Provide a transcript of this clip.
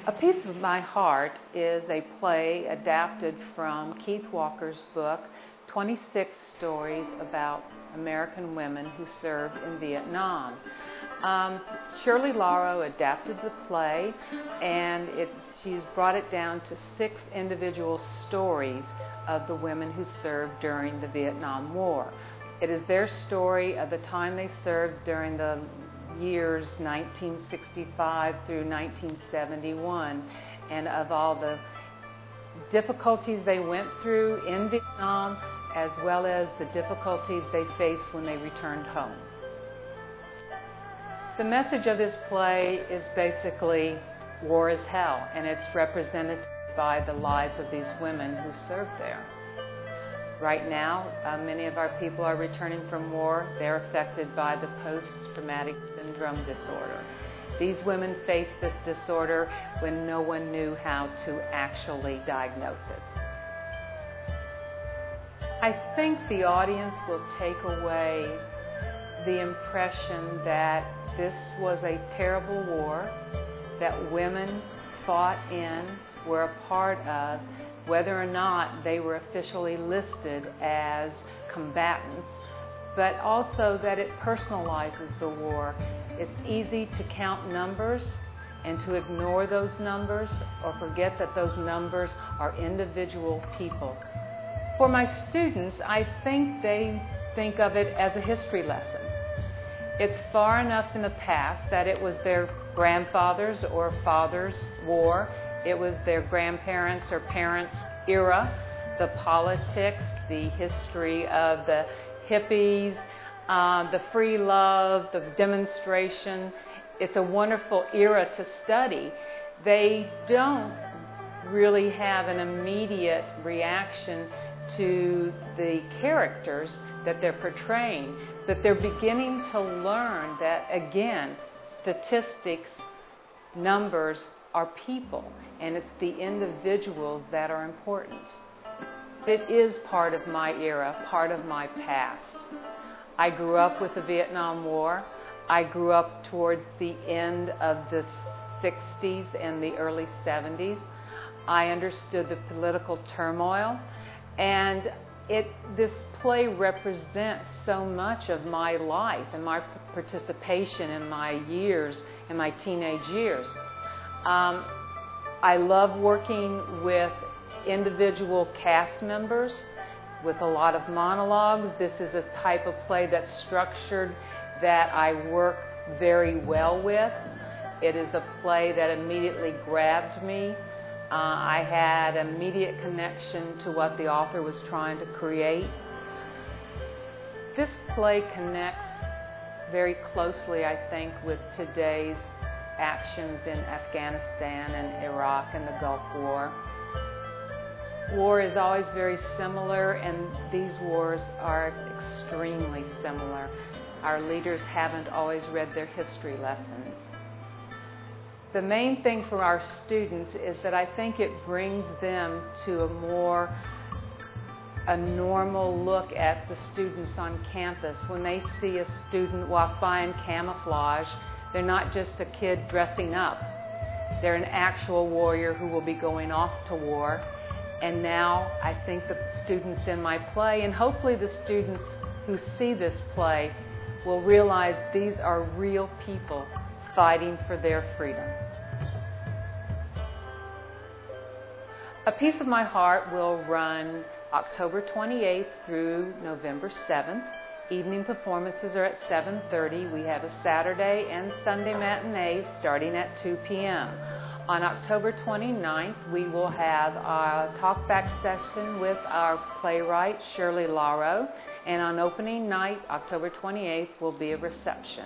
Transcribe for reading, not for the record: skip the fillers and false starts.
A Piece of My Heart is a play adapted from Keith Walker's book, 26 Stories About American Women Who Served in Vietnam. Shirley Lauro adapted the play, and she's brought it down to 6 individual stories of the women who served during the Vietnam War. It is their story of the time they served during the years 1965 through 1971, and of all the difficulties they went through in Vietnam, as well as the difficulties they faced when they returned home. The message of this play is basically war is hell, and it's represented by the lives of these women who served there. Right now, many of our people are returning from war. They're affected by the post-traumatic syndrome disorder. These women faced this disorder when no one knew how to actually diagnose it. I think the audience will take away the impression that this was a terrible war that women fought in, were a part of, whether or not they were officially listed as combatants, but also that it personalizes the war. It's easy to count numbers and to ignore those numbers or forget that those numbers are individual people. For my students, I think they think of it as a history lesson. It's far enough in the past that it was their grandfather's or father's war. It was their grandparents' or parents' era, the politics, the history of the hippies, the free love, the demonstration. It's a wonderful era to study. They don't really have an immediate reaction to the characters that they're portraying, but they're beginning to learn that, again, statistics, numbers are people, and it's the individuals that are important. It is part of my era, part of my past. I grew up with the Vietnam War. I grew up towards the end of the 60s and the early 70s. I understood the political turmoil, and this play represents so much of my life and my participation in my years, in my teenage years. I love working with individual cast members with a lot of monologues. This is a type of play that's structured that I work very well with. It is a play that immediately grabbed me. I had immediate connection to what the author was trying to create. This play connects very closely, I think, with today's actions in Afghanistan and Iraq and the Gulf War. War is always very similar, and these wars are extremely similar. Our leaders haven't always read their history lessons. The main thing for our students is that I think it brings them to a normal look at the students on campus. When they see a student walk by in camouflage, they're not just a kid dressing up. They're an actual warrior who will be going off to war. And now I think the students in my play, and hopefully the students who see this play, will realize these are real people fighting for their freedom. A Piece of My Heart will run October 28th through November 7th. Evening performances are at 7:30. We have a Saturday and Sunday matinee starting at 2 p.m. On October 29th, we will have a talkback session with our playwright, Shirley Lauro, and on opening night, October 28th, will be a reception.